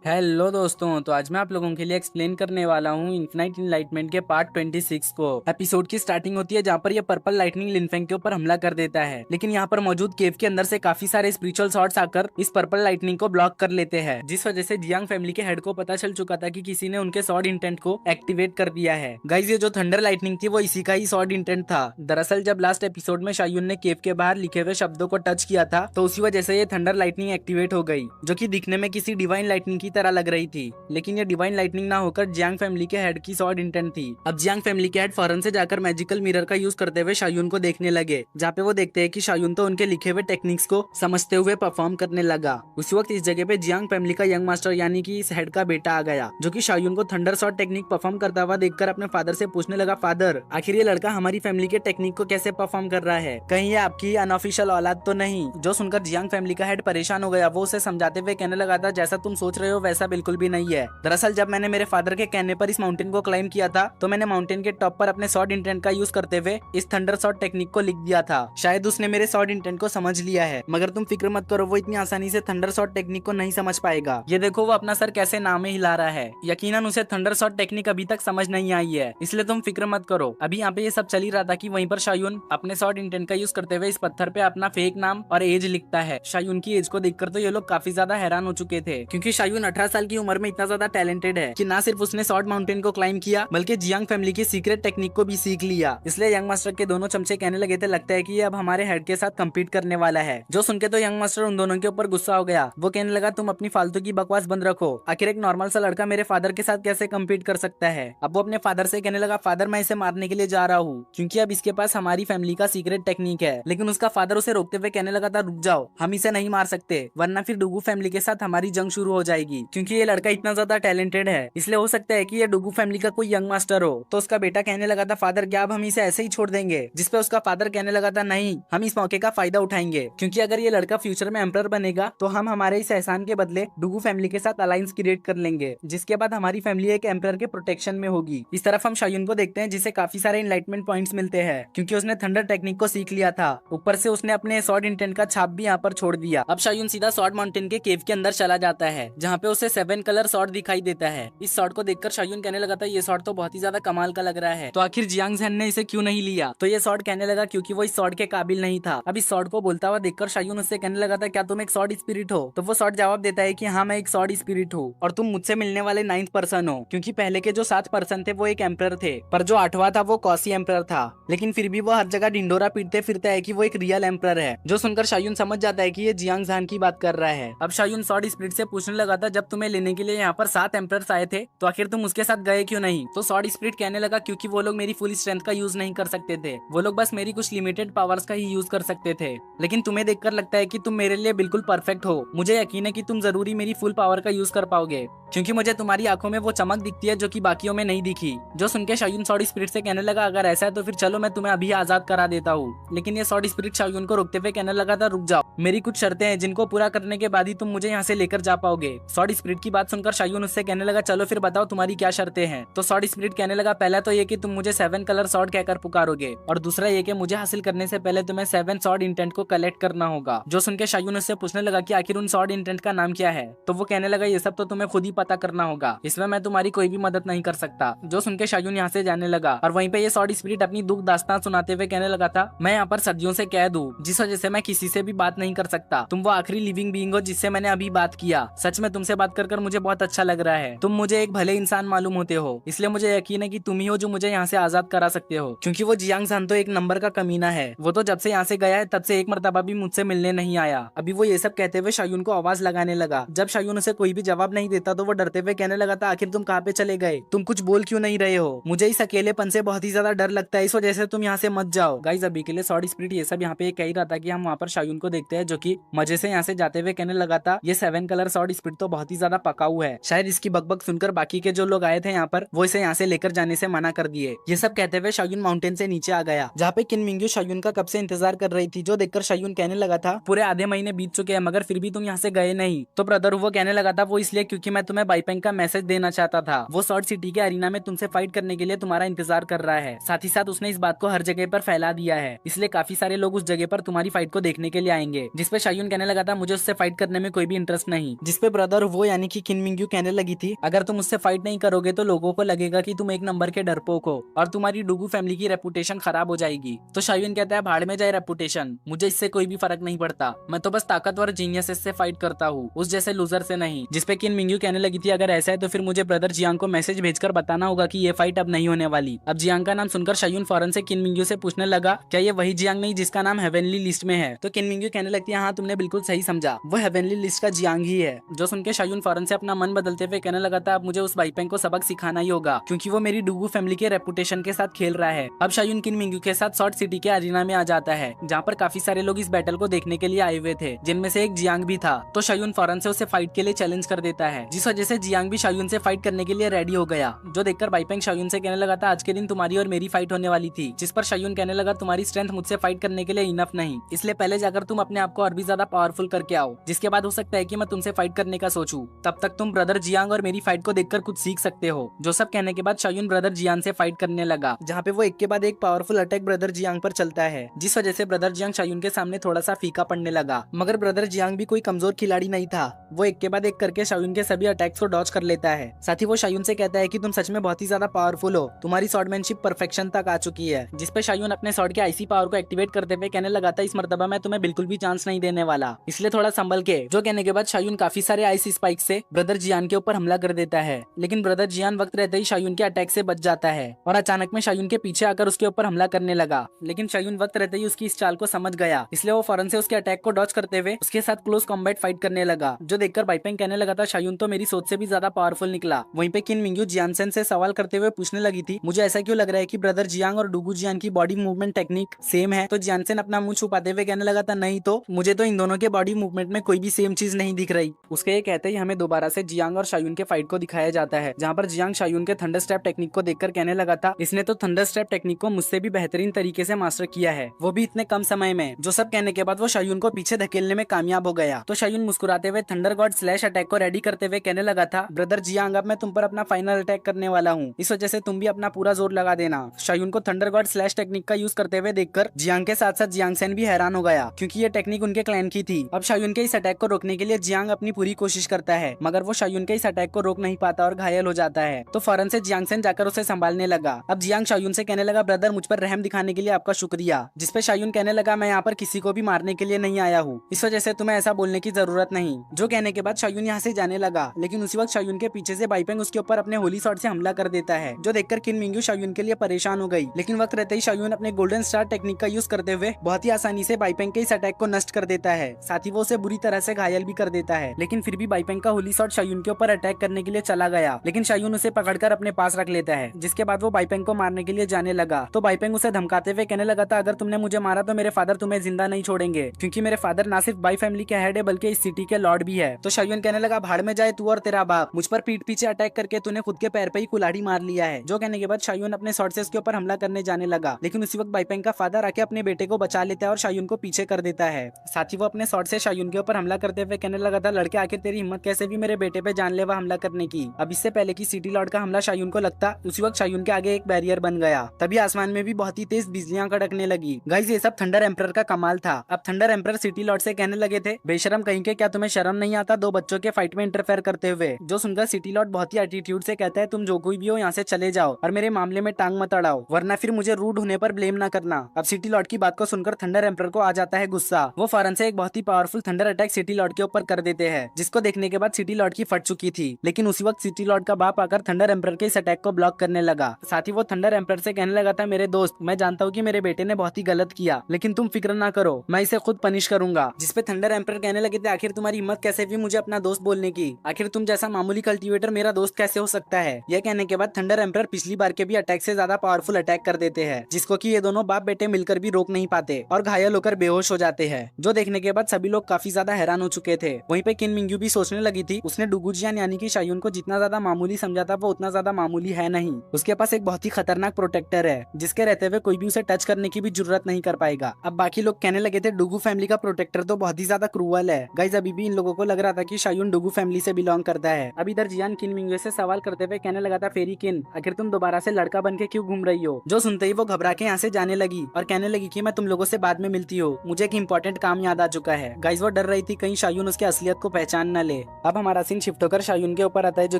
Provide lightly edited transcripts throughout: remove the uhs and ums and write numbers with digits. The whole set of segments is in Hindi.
हेलो दोस्तों, तो आज मैं आप लोगों के लिए एक्सप्लेन करने वाला हूँ इन्फिनाइट इनलाइटमेंट के पार्ट 26 को। एपिसोड की स्टार्टिंग होती है जहाँ पर ये पर्पल लाइटनिंग लिनफेंग के ऊपर हमला कर देता है, लेकिन यहाँ पर मौजूद केव के अंदर से काफी सारे स्पिरिचुअल शॉट्स आकर इस पर्पल लाइटनिंग को ब्लॉक कर लेते हैं, जिस वजह से जियांग फैमिली के हेड को पता चल चुका था कि किसी ने उनके सॉर्ड इंटेंट को एक्टिवेट कर दिया है। गाइस, ये जो थंडर लाइटनिंग थी वो इसी का ही सॉर्ड इंटेंट था। दरअसल जब लास्ट एपिसोड में शायून ने केव के बाहर लिखे हुए शब्दों को टच किया था तो उसी वजह से ये थंडर लाइटनिंग एक्टिवेट हो गई, जो कि दिखने में किसी डिवाइन लाइटनिंग की तरह लग रही थी, लेकिन ये डिवाइन लाइटनिंग ना होकर जियांग फैमिली के हेड की सॉर्ड इंटेंट थी। अब जियांग फैमिली के हेड फौरन से जाकर मैजिकल मिरर का यूज करते हुए शायून को देखने लगे, जहाँ पे वो देखते हैं कि शायून तो उनके लिखे हुए टेक्निक्स को समझते हुए परफॉर्म करने लगा। उस वक्त इस जगह पे जियांग फैमिली का यंग मास्टर यानी कि इस हेड का बेटा आ गया, जो कि शायून को थंडर सॉर्ड टेक्निक परफॉर्म करता हुआ देखकर अपने फादर से पूछने लगा, फादर आखिर ये लड़का हमारी फैमिली के टेक्निक को कैसे परफॉर्म कर रहा है, कहीं ये आपकी अनऑफिशियल औलाद तो नहीं। जो सुनकर जियांग फैमिली का हेड परेशान हो गया। वो उसे समझाते हुए कहने लगा था, जैसा तुम सोच रहे हो वैसा बिल्कुल भी नहीं है। दरअसल जब मैंने मेरे फादर के कहने पर इस माउंटेन को क्लाइम किया था तो मैंने माउंटेन के टॉप पर अपने सॉर्ड इंटेंट का यूज करते हुए इस थंडर सॉर्ड टेक्निक को लिख दिया था। शायद उसने मेरे सॉर्ड इंटेंट को समझ लिया है, मगर तुम फिक्र मत करो, वो इतनी आसानी से थंडर सॉर्ड टेक्निक को नहीं समझ पाएगा। ये देखो वो अपना सर कैसे नामे हिला रहा है, यकीनन उसे थंडर सॉर्ड टेक्निक अभी तक समझ नहीं आई है, इसलिए तुम फिक्र मत करो। अभी यहाँ पे ये सब चल ही रहा था कि वहीं पर शायून अपने सॉर्ड इंटेंट का यूज करते हुए इस पत्थर पे अपना फेक नाम और एज लिखता है। शायून की एज को देखकर तो ये लोग काफी ज्यादा हैरान हो चुके थे, क्योंकि शायून 18 साल की उम्र में इतना ज्यादा टैलेंटेड है कि ना सिर्फ उसने सॉर्ड माउंटेन को क्लाइम किया बल्कि जियांग फैमिली की सीक्रेट टेक्निक को भी सीख लिया। इसलिए यंग मास्टर के दोनों चमचे कहने लगे थे, लगता है कि ये अब हमारे हेड के साथ कम्पीट करने वाला है। जो सुन के तो यंग मास्टर उन दोनों के ऊपर गुस्सा हो गया। वो कहने लगा, तुम अपनी फालतू की बकवास बंद रखो, आखिर एक नॉर्मल सा लड़का मेरे फादर के साथ कैसे कम्पीट कर सकता है। अब वो अपने फादर से कहने लगा, फादर मैं इसे मारने के लिए जा रहा हूँ, क्योंकि अब इसके पास हमारी फैमिली का सीक्रेट टेक्निक है। लेकिन उसका फादर उसे रोकते हुए कहने लगा था, रुक जाओ, हम इसे नहीं मार सकते, वरना फिर डुगू फैमिली के साथ हमारी जंग शुरू हो जाएगी, क्योंकि ये लड़का इतना ज्यादा टैलेंटेड है। इसलिए हो सकता है कि ये डुगू फैमिली का कोई यंग मास्टर हो। तो उसका बेटा कहने लगा था, फादर क्या अब हम इसे ऐसे ही छोड़ देंगे। जिसपे उसका फादर कहने लगा था, नहीं, हम इस मौके का फायदा उठाएंगे, क्योंकि अगर ये लड़का फ्यूचर में एम्परर बनेगा तो हम हमारे इस एहसान के बदले डुगू फैमिली के साथ अलायंस क्रिएट कर लेंगे, जिसके बाद हमारी फैमिली एक एम्परर के प्रोटेक्शन में होगी। इस तरफ हम शायून को देखते हैं, जिसे काफी सारे एनलाइटमेंट पॉइंट्स मिलते हैं, क्योंकि उसने थंडर टेक्निक को सीख लिया था। ऊपर से उसने अपने सॉर्ड इंटेंट का छाप भी यहाँ पर छोड़ दिया। अब शायून सीधा सॉर्ड माउंटेन के केव के अंदर चला जाता है, जहाँ पे उसे 7 कलर सॉर्ड दिखाई देता है। इस सॉर्ड को देखकर शायून कहने लगा था, ये सॉर्ड तो बहुत ही ज्यादा कमाल का लग रहा है, तो आखिर जियांग ज़ेन ने इसे क्यों नहीं लिया। तो ये सॉर्ड कहने लगा, क्योंकि वो इस सॉर्ड के काबिल नहीं था। अब इस सॉर्ड को बोलता हुआ देखकर शायून उससे कहने लगा था, क्या तुम एक सॉर्ड स्पिरिट हो। तो वो सॉर्ड जवाब देता है कि हाँ, मैं एक सॉर्ड स्पिरिट हूँ और तुम मुझसे मिलने वाले 9th पर्सन हो, क्योंकि पहले के जो 7 पर्सन थे वो एक एम्परर थे, पर जो 8वां था वो कॉसी एम्परर था। लेकिन फिर भी वो हर जगह ढिंडोरा पीटते फिरता है कि वो एक रियल एम्परर है। जो सुनकर शायून समझ जाता है कि ये जियांग ज़ान की बात कर रहा है। अब शायून सॉर्ड स्पिरिट से पूछने लगा था, जब तुम्हें लेने के लिए यहाँ पर 7 एम्परर्स आए थे तो आखिर तुम उसके साथ गए क्यों नहीं। तो सॉर्ड स्पिरिट कहने लगा, क्योंकि वो लोग मेरी फुल स्ट्रेंथ का यूज नहीं कर सकते थे, वो लोग बस मेरी कुछ लिमिटेड पावर्स का ही यूज कर सकते थे। लेकिन तुम्हें देखकर लगता है कि तुम मेरे लिए बिल्कुल परफेक्ट हो। मुझे यकीन है कि तुम जरूरी मेरी फुल पावर का यूज कर पाओगे, क्योंकि मुझे तुम्हारी आंखों में वो चमक दिखती है जो कि बाकियों में नहीं दिखी। जो सुन के शायून सॉर्ड स्पिरिट से कहने लगा, अगर ऐसा है तो फिर चलो मैं तुम्हें अभी आजाद करा देता हूँ। लेकिन ये सॉर्ड स्पिरिट शायून को रोकते हुए कहने लगा था, रुक जाओ, मेरी कुछ शर्तें हैं जिनको पूरा करने के बाद ही तुम मुझे यहाँ से लेकर जा पाओगे। सॉर्ड स्पिरिट की बात सुनकर शायून उससे कहने लगा, चलो फिर बताओ तुम्हारी क्या शर्तें हैं। तो सॉर्ड स्पिरिट कहने लगा, पहला तो ये कि तुम मुझे 7 कलर सॉर्ड कहकर पुकारोगे, और दूसरा ये कि मुझे हासिल करने से पहले तुम्हें 7 सॉर्ड इंटेंट को कलेक्ट करना होगा। जो सुन के शायून उससे पूछने लगा कि आखिर उन सॉर्ड इंटेंट का नाम क्या है। तो वो कहने लगा, ये सब तो तुम्हें खुद ही पता करना होगा, इसमें मैं तुम्हारी कोई भी मदद नहीं कर सकता। जो सुन के शायून यहाँ से जाने लगा, और वहीं पे ये सॉर्ड स्पिरिट अपनी दुख दास्तान सुनाते हुए कहने लगा था, मैं यहाँ पर सदियों से कैद हूँ, जिस वजह से मैं किसी से भी बात नहीं कर सकता। तुम वो आखिरी लिविंग बीइंग हो जिससे मैंने अभी बात किया। सच में तुमसे बात कर मुझे बहुत अच्छा लग रहा है। तुम मुझे एक भले इंसान मालूम होते हो, इसलिए मुझे यकीन है कि तुम ही हो जो मुझे यहाँ से आजाद करा सकते हो, क्योंकि वो जियांग ज़ान तो एक नंबर का कमीना है। वो तो जब से यहाँ से गया है तब से एक मर्तबा भी मुझसे मिलने नहीं आया। अभी वो ये सब कहते हुए शायून को आवाज लगाने लगा। जब शायून उसे कोई भी जवाब नहीं देता तो वो डरते हुए कहने लगा था, आखिर तुम कहाँ पे चले गए, तुम कुछ बोल क्यों नहीं रहे हो। मुझे इस अकेलेपन से बहुत ही ज्यादा डर लगता है, इस वजह से तुम यहाँ से मत जाओ। गाइस, अभी के लिए सॉर्ड स्पिरिट ये सब यहाँ पे कह ही रहा था कि हम वहाँ पर शायून को देखते हैं, जो कि मजे से यहाँ से जाते हुए कहने लगा था, ये 7 कलर सॉर्ड स्पिरिट तो बहुत ही ज्यादा पकाऊ है। शायद इसकी बकबक सुनकर बाकी के जो लोग आए थे यहाँ पर वो इसे यहाँ से लेकर जाने से मना कर दिए। ये सब कहते हुए शायून माउंटेन से नीचे आ गया, जहाँ पे किन मिंग्यू शायून का कब से इंतजार कर रही थी। जो देखकर शायून कहने लगा था, पूरे आधे महीने बीत चुके हैं मगर फिर भी तुम यहाँ से गए नहीं। तो ब्रदर वो कहने लगा था, वो इसलिए क्योंकि मैं तुम्हें बाईपेंग का मैसेज देना चाहता था। वो सॉर्ड सिटी के अरीना में तुमसे फाइट करने के लिए तुम्हारा इंतजार कर रहा है। साथ ही साथ उसने इस बात को हर जगह पर फैला दिया है, इसलिए काफी सारे लोग उस जगह पर तुम्हारी फाइट को देखने के लिए आएंगे। जिसपे शायून कहने लगा था, मुझे उससे फाइट करने में कोई भी इंटरेस्ट नहीं। जिसपे ब्रदर वो यानी कि किन मिंग्यू कहने लगी थी, अगर तुम उससे फाइट नहीं करोगे तो लोगों को लगेगा कि तुम एक नंबर के डरपोक हो और तुम्हारी डुगू फैमिली की रेपुटेशन खराब हो जाएगी। तो शायून कहता है भाड़ में जाए रेपुटेशन, मुझे इससे कोई भी फर्क नहीं पड़ता, मैं तो बस ताकतवर जीनियस से फाइट करता हूँ, उस जैसे लूजर से नहीं। जिसपे किन मिंग्यू कहने लगी थी अगर ऐसा है तो फिर मुझे ब्रदर जियांग को मैसेज भेजकर बताना होगा कि ये फाइट अब नहीं होने वाली। अब जियांग का नाम सुनकर शायून फौरन से किन मिंग्यू से पूछने लगा क्या ये वही जियांग नहीं जिसका नाम हेवनली लिस्ट में है। तो किन मिंग्यू कहने लगती है हाँ तुमने बिल्कुल सही समझा, वो हेवनली लिस्ट का जियांग ही है। जो सुन के शायून फौरन से अपना मन बदलते हुए कहने लगा था अब मुझे उस बाइपेंग को सबक सिखाना ही होगा क्योंकि वो मेरी डुगू फैमिली के रेपुटेशन के साथ खेल रहा है। अब शायून किन मिंग्यू के साथ सॉर्ट सिटी के अरीना में आ जाता है जहाँ पर काफी सारे लोग इस बैटल को देखने के लिए आए हुए थे, जिनमें से एक जियांग भी था। तो शायून फौरन से उसे फाइट के लिए चैलेंज कर देता है, जिस वजह से जियांग भी शायून से फाइट करने के लिए रेडी हो गया। जो देखकर बाइपेंग शायून से कहने लगा था आज के दिन तुम्हारी और मेरी फाइट होने वाली थी, जिस पर शायून कहने लगा तुम्हारी स्ट्रेंथ मुझसे फाइट करने के लिए इनफ नहीं, इसलिए पहले जाकर तुम अपने आप को और भी ज्यादा पावरफुल करके आओ, जिसके बाद हो सकता है कि मैं तुमसे फाइट करने का सोचूं। तब तक तुम ब्रदर जियांग और मेरी फाइट को देखकर कुछ सीख सकते हो। जो सब कहने के बाद शायून ब्रदर जियांग से फाइट करने लगा, जहाँ पे वो एक के बाद एक पावरफुल अटैक ब्रदर जियांग पर चलता है, जिस वजह से ब्रदर जियांग शायून के सामने थोड़ा सा फीका पड़ने लगा। मगर ब्रदर जियांग भी कोई कमजोर खिलाड़ी नहीं था, वो एक के बाद एक करके शायून के सभी अटैक्स को डॉज कर लेता है। साथ ही वो शायून से कहता है कि तुम सच में बहुत ही ज्यादा पावरफुल हो, तुम्हारी स्वॉर्डमैनशिप परफेक्शन तक आ चुकी है। जिस पे शायून अपने स्वॉर्ड के आईसी पावर को एक्टिवेट करते हुए कहने लगा था इस मर्तबा मैं तुम्हें बिल्कुल भी चांस नहीं देने वाला, इसलिए थोड़ा संभल के। जो कहने के बाद शायून काफी सारे आइस स्पाइक से ब्रदर जियान के ऊपर हमला कर देता है, लेकिन ब्रदर जियान वक्त रहते ही शायून के अटैक से बच जाता है और अचानक में शायून के पीछे आकर उसके ऊपर हमला करने लगा। लेकिन शायून वक्त रहते ही उसकी इस चाल को समझ गया, इसलिए वो फौरन से उसके अटैक को डॉज करते हुए उसके साथ क्लोज कॉम्बैट फाइट करने लगा। जो देखकर बाइपेंग कहने लगा था शायून तो मेरी सोच से भी ज्यादा पावरफुल निकला। वहीं पे किन मिंग्यू जियानसेन से सवाल करते हुए पूछने लगी थी मुझे ऐसा क्यों लग रहा है कि ब्रदर जियांग और डुगू जियान की बॉडी मूवमेंट टेक्निक सेम है। तो जियानसेन अपना मुंह छुपाते हुए कहने लगा था नहीं तो मुझे तो इन दोनों के बॉडी मूवमेंट में कोई भी सेम चीज नहीं दिख रही। उसके ये कहते ही हमें दोबारा से जियांग और शायून के फाइट को दिखाया जाता है, जहाँ पर जियांग शायून के थंडर स्टेप टेक्निक को देखकर कहने लगा था इसने तो थंडर स्टेप टेक्निक को मुझसे भी बेहतरीन तरीके से मास्टर किया है, वो भी इतने कम समय में। जो सब कहने के बाद वो शायून को पीछे धकेलने में कामयाब हो गया। तो शायून मुस्कुराते हुए थंडर गॉड स्लैश अटैक को रेडी करते हुए कहने लगा था ब्रदर जियांग अब मैं तुम पर अपना फाइनल अटैक करने वाला हूँ, इस वजह से तुम भी अपना पूरा जोर लगा देना। शायून को थंडर गॉड स्लैश टेक्निक का यूज करते हुए देखकर जियांग के साथ साथ जियांगसेन भी हैरान हो गया, क्योंकि ये टेक्निक उनके क्लैन की थी। अब शायून के इस अटैक को रोकने के लिए जियांग अपनी पूरी कोशिश करता है, मगर वो शायून के इस अटैक को रोक नहीं पाता और घायल हो जाता है। तो फौरन से जियांगसेन जाकर उसे संभालने लगा। अब जियांग शायून से कहने लगा ब्रदर मुझ पर रहम दिखाने के लिए आपका शुक्रिया, जिसपे शायून कहने लगा मैं यहाँ पर किसी को भी मारने के लिए नहीं आया हूँ, इस वजह से तुम्हें ऐसा बोलने की जरूरत नहीं। जो कहने के बाद शायून यहाँ से जाने लगा, लेकिन उसी वक्त शायून के पीछे से बाइपेंग उसके ऊपर अपने होली शॉट से हमला कर देता है। जो देखकर किन मिंग्यू शायून के लिए परेशान हो गई, लेकिन वक्त रहते ही शायून अपने गोल्डन स्टार टेक्निक का यूज करते हुए बहुत ही आसानी से बाइपेंग के इस अटैक को नष्ट कर देता है। साथ ही वो उसे बुरी तरह से घायल भी कर देता है, लेकिन फिर भी बाइपेंग का होली शॉट शायून के ऊपर अटैक करने के लिए चला गया, लेकिन शायून उसे पकड़कर अपने पास रख लेता है। जिसके बाद वो बाइपेंग को मारने के लिए जाने लगा। तो बाइपेंग उसे धमकाते हुए कहने लगा था अगर तुमने मुझे मारा तो मेरे फादर तुम्हें जिंदा नहीं छोड़ेंगे, क्योंकि मेरे फादर ना सिर्फ बाई फैमिली के हेड है बल्कि इस सिटी के लॉर्ड भी है। तो शायून कहने लगा भाड़ में जाए तू और तेरा बाप, मुझ पर पीठ पीछे अटैक करके तूने खुद के पैर पे ही कुल्हाड़ी मार लिया है। जो कहने के बाद शायून अपने शॉट से उसके ऊपर हमला करने जाने लगा, लेकिन उसी वक्त बाइपेंग का फादर आके अपने बेटे को बचा लेता है और शायून को पीछे कर देता है। साथ ही वो अपने शॉट से शायून के ऊपर हमला करते हुए कहने लगा था लड़के आखिर तेरी हिम्मत कैसे भी मेरे बेटे पे जानलेवा हमला करने की। अब इससे पहले कि सिटी लॉर्ड का हमला शायून को लगता, उसी वक्त शायून के आगे एक बैरियर बन गया। तभी आसमान में भी बहुत ही तेज बिजलियां कड़कने लगी। गाइस ये सब थंडर एम्परर का कमाल था। अब थंडर एम्परर सिटी लॉर्ड से कहने लगे थे बेशरम कहीं के, क्या तुम्हें शर्म नहीं आता दो बच्चों के फाइट में इंटरफेयर करते हुए। जो सुनकर सिटी लॉर्ड बहुत ही एटीट्यूड से कहता है तुम जो कोई भी हो यहाँ से चले जाओ और मेरे मामले में टांग मत अड़ाओ, वरना फिर मुझे रूड होने पर ब्लेम ना करना। अब सिटी लॉर्ड की बात को सुनकर थंडर एम्परर को आ जाता है गुस्सा। वो फौरन से एक बहुत ही powerful thunder attack city lord के ऊपर कर देते हैं, जिसको देखने के बाद सिटी लॉर्ड की फट चुकी थी। लेकिन उसी वक्त सिटी लॉर्ड का बाप आकर थंडर एम्परर के इस अटैक को ब्लॉक करने लगा। साथ ही वो थंडर एम्परर से कहने लगा था मेरे दोस्त मैं जानता हूँ कि मेरे बेटे ने बहुत ही गलत किया, लेकिन तुम फिक्र ना करो, मैं इसे खुद पनिश करूंगा। जिसपे थंडर एम्परर कहने लगे थे आखिर तुम्हारी हिम्मत कैसे हुई मुझे अपना दोस्त बोलने की, आखिर तुम जैसा मामूली कल्टीवेटर मेरा दोस्त कैसे हो सकता है। यह कहने के बाद थंडर एम्परर पिछली बार के भी अटैक से ज्यादा पावरफुल अटैक कर देते हैं, जिसको कि ये दोनों बाप बेटे मिलकर भी रोक नहीं पाते और घायल होकर बेहोश हो जाते हैं। जो देखने के बाद सभी लोग काफी ज्यादा हैरान हो चुके थे। वहीं पे किन मिंग्यू भी सोचने लगी थी उसने डुगुजियान यानी कि शायून को जितना ज्यादा मामूली समझा था वो उतना ज्यादा मामूली है नहीं। उसके पास एक बहुत ही खतरनाक प्रोटेक्टर है, जिसके रहते हुए कोई भी उसे टच करने की भी जरूरत नहीं कर पाएगा। अब बाकी लोग कहने लगे थे डुगू फैमिली का प्रोटेक्टर तो बहुत ही ज्यादा क्रूअल है। गाइस अभी भी इन लोगों को लग रहा था कि शायून डुगू फैमिली से बिलोंग करता है। अब इधर जियान किन मिंग्यू से सवाल करते हुए कहने लगा था फेरी किन आखिर तुम दोबारा से लड़का बन के क्यों घूम रही हो। जो सुनते ही वो घबरा के यहाँ से जाने लगी और कहने लगी कि मैं तुम लोगों से बाद में मिलती हूँ, मुझे एक इंपॉर्टेंट काम याद आ चुका है। गाइस वो डर रही थी कहीं शायून उसके असलियत को पहचान न ले। निकले। अब हमारा सीन शिफ्ट होकर शायून के ऊपर आता है, जो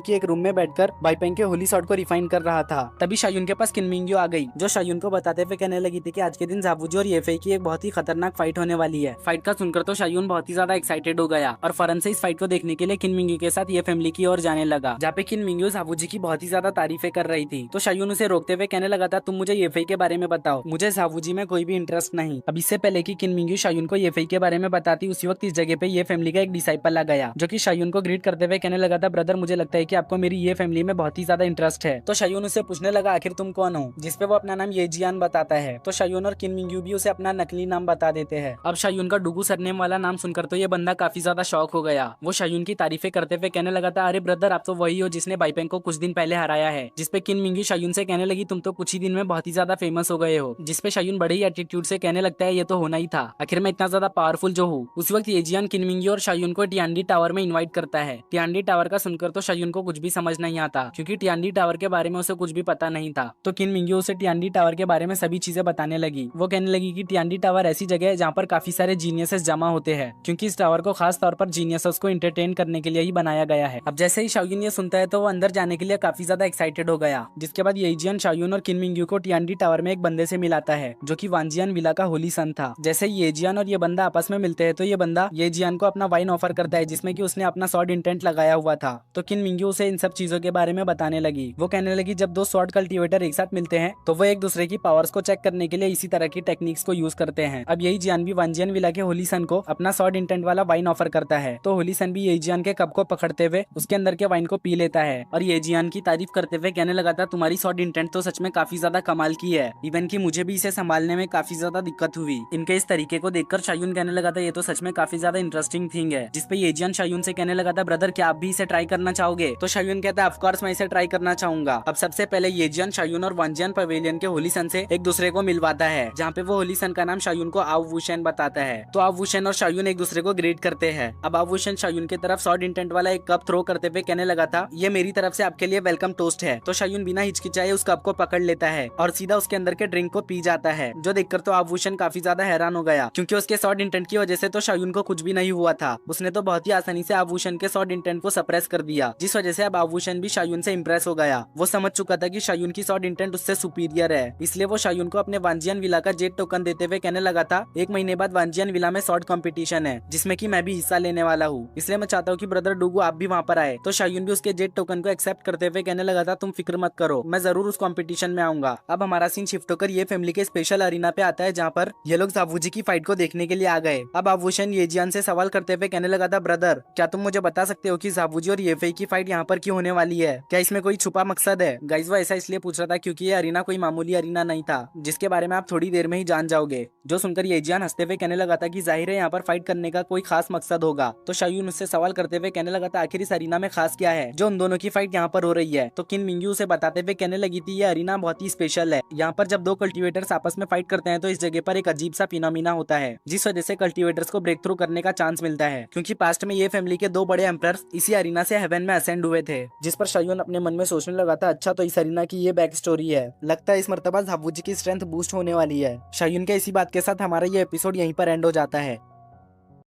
कि एक रूम में बैठकर बाइपेंग के होली शॉट को रिफाइन कर रहा था। तभी शायून के पास किन मिंग्यू आ गई, जो शायून को बताते हुए कहने लगी थी कि आज के दिन ज़ावूजी और येफेई की एक बहुत ही खतरनाक फाइट होने वाली है। फाइट का सुनकर तो शायून बहुत ही ज्यादा एक्साइटेड हो गया और फौरन से इस फाइट को देखने के लिए किन मिंग्यू के साथ ये फैमिली की ओर जाने लगा, जहाँ पे किन मिंग्यू ज़ावूजी की बहुत ही ज्यादा तारीफें कर रही थी। तो शायून उसे रोकते हुए कहने लगा था, तुम मुझे येफेई के बारे में बताओ, मुझे ज़ावूजी में कोई भी इंटरेस्ट नहीं। अब इससे पहले कि किन मिंग्यू शायून को येफेई के बारे में बताती, उसी वक्त इस जगह पे ये फैमिली का एक डिसाइपल आ गया, जो कि शायून को ग्रीट करते हुए कहने लगा था, ब्रदर मुझे लगता है कि आपको मेरी ये फैमिली में बहुत ही ज्यादा इंटरेस्ट है। तो शायून उसे पूछने लगा, आखिर तुम कौन हो, जिसपे वो अपना नाम येजियान बताता है। तो शायून और किन मिंग्यू भी उसे अपना नकली नाम बता देते हैं। अब शायून का डुगू सरनेम वाला नाम सुनकर तो ये बंदा काफी ज्यादा शॉक हो गया। वो शायून की तारीफें करते हुए कहने लगा था, अरे ब्रदर आप तो वही हो जिसने बाइपेंग को कुछ दिन पहले हराया है। जिसपे किन मिंग्यू शायून से कहने लगी, तुम तो कुछ ही दिन में बहुत ही ज्यादा फेमस हो गए हो। जिसपे शायून बड़े ही एटीट्यूड से कहने लगता है, ये तो होना ही था, आखिर मैं इतना ज्यादा पावरफुल जो हूँ। उस वक्त येजियान किन मिंग्यू और शायून को टियांडी टावर में इन्वाइट करता है। टियांडी टावर का सुनकर तो शायून को कुछ भी समझ नहीं आता, क्योंकि टियांडी टावर के बारे में उसे कुछ भी पता नहीं था। तो किन मिंग्यू उसे टियांडी टावर के बारे में सभी चीजें बताने लगी। वो कहने लगी कि टियांडी टावर ऐसी जगह है जहाँ पर काफी सारे जीनियसेस जमा होते हैं, क्योंकि इस टावर को खास तौर पर जीनियसेस को एंटरटेन करने के लिए ही बनाया गया है। अब जैसे ही शायून ये सुनता है तो वो अंदर जाने के लिए काफी ज्यादा एक्साइटेड हो गया। जिसके बाद येजियान शायून और किन मिंग्यू को टियांडी टावर में एक बंदे से मिलाता है, जो कि वांजियान विला का होली सन था। जैसे ही येजियान और ये बंदा आपस में मिलते हैं तो ये बंदा येजियान को अपना वाइन ऑफर करता है, जिसमें कि उसने अपना स्वॉर्ड इंटेंट लगाया हुआ था। तो किन मिंग्यू उसे इन सब चीजों के बारे में बताने लगी। वो कहने लगी, जब दो स्वॉर्ड कल्टीवेटर एक साथ मिलते हैं तो वो एक दूसरे की पावर्स को चेक करने के लिए इसी तरह की टेक्निक्स को यूज करते हैं। अब यही जियान भी वांजियान विला के होली सन को अपना स्वॉर्ड इंटेंट वाला वाइन ऑफर करता है। तो होली सन भी येजियान के कप को पकड़ते हुए उसके अंदर के वाइन को पी लेता है और येजियान की तारीफ करते हुए कहने लगा था, तुम्हारी स्वॉर्ड इंटेंट तो सच में काफी ज्यादा कमाल की है, इवन कि मुझे भी इसे संभालने में काफी ज्यादा दिक्कत हुई। इनके इस तरीके को देखकर शायून कहने लगा था, ये तो सच में काफी ज्यादा इंटरेस्टिंग थिंग है। जिसपे येजियान शायून से कहने लगा था, ब्रदर क्या आप भी इसे ट्राई करना चाहोगे। तो शायून कहता है, ऑफ कोर्स मैं इसे ट्राई करना चाहूंगा। अब सबसे पहले येजियान शायून और वांजियान पवेलियन के होली सन से एक दूसरे को मिलवाता है, जहाँ पे वो होली सन का नाम शायून को आव वुशेन बताता है। तो आव वुशेन और शायून एक दूसरे को ग्रीट करते हैं। अब आव वुशेन शायून की तरफ स्वॉर्ड इंटेंट वाला एक कप थ्रो करते हुए कहने लगा था, ये मेरी तरफ से आपके लिए वेलकम टोस्ट है। तो शायून बिना हिचकिचाए उस कप को पकड़ लेता है और सीधा उसके अंदर के ड्रिंक को पी जाता है, जो देखकर तो आव वुशेन काफी ज्यादा हैरान हो गया, क्योंकि उसके स्वॉर्ड इंटेंट की वजह से तो शायून को कुछ भी नहीं हुआ था। उसने तो बहुत ही आसानी से आव वुशेन के स्वॉर्ड इंटेंट को सप्रेस कर दिया, जिस वजह से अब आव वुशेन भी शायून से इम्प्रेस हो गया। वो समझ चुका था कि शायून की स्वॉर्ड इंटेंट उससे सुपीरियर है, इसलिए वो शायून को अपने वांजियान विला का जेट टोकन देते हुए कहने लगा था, 1 महीने बाद वांजियान विला में स्वॉर्ड कंपटीशन है, जिसमें कि मैं भी हिस्सा लेने वाला हूँ, इसलिए मैं चाहता हूँ कि ब्रदर डुगू आप भी वहाँ पर आए। तो शायून भी उसके जेट टोकन को एक्सेप्ट करते हुए कहने लगा था, तुम फिक्र मत करो, मैं जरूर उस कंपटीशन में आऊंगा। अब हमारा सीन शिफ्ट होकर ये फैमिली के स्पेशल अरीना पे आता है, जहाँ पर ये लोग ज़ावूजी की फाइट को देखने के लिए आ गए। अब आवुशन येजियान से सवाल करते हुए कहने लगा था, ब्रदर क्या तुम मुझे बता सकते हो कि ज़ावूजी और येफेई की फाइट यहाँ पर क्यों होने वाली है, क्या इसमें कोई छुपा मकसद है। गाइस वो ऐसा इसलिए पूछ रहा था क्योंकि ये अरीना कोई मामूली अरीना नहीं था, जिसके बारे में आप थोड़ी देर में ही जान जाओगे। जो सुनकर येजियान हंसते हुए कहने लगा था कि जाहिर है यहाँ पर फाइट करने का कोई खास मकसद होगा। तो शायून उससे सवाल करते हुए कहने लगा था, आखिर इस अरीना में खास क्या है जो उन दोनों की फाइट यहाँ पर हो रही है। तो किन मिंग्यू से बताते हुए कहने लगी थी, ये अरीना बहुत ही स्पेशल है, यहाँ पर जब दो कल्टीवेटर्स आपस में फाइट करते हैं तो इस जगह पर एक अजीब सा फिनोमिना होता है, जिस वजह से कल्टीवेटर्स को ब्रेक थ्रू करने का चांस मिलता है, क्योंकि पास्ट में ये फैमिली के 2 बड़े एम्परर्स इसी अरीना से हेवन में असेंड हुए थे। जिस पर शायून अपने मन में सोचने लगा था, अच्छा तो इस अरीना की ये बैक स्टोरी है, लगता है इस मर्तबा ज़ावूजी की स्ट्रेंथ बूस्ट होने वाली है। शायून के इसी बात के साथ हमारा ये एपिसोड यहीं पर एंड हो जाता है।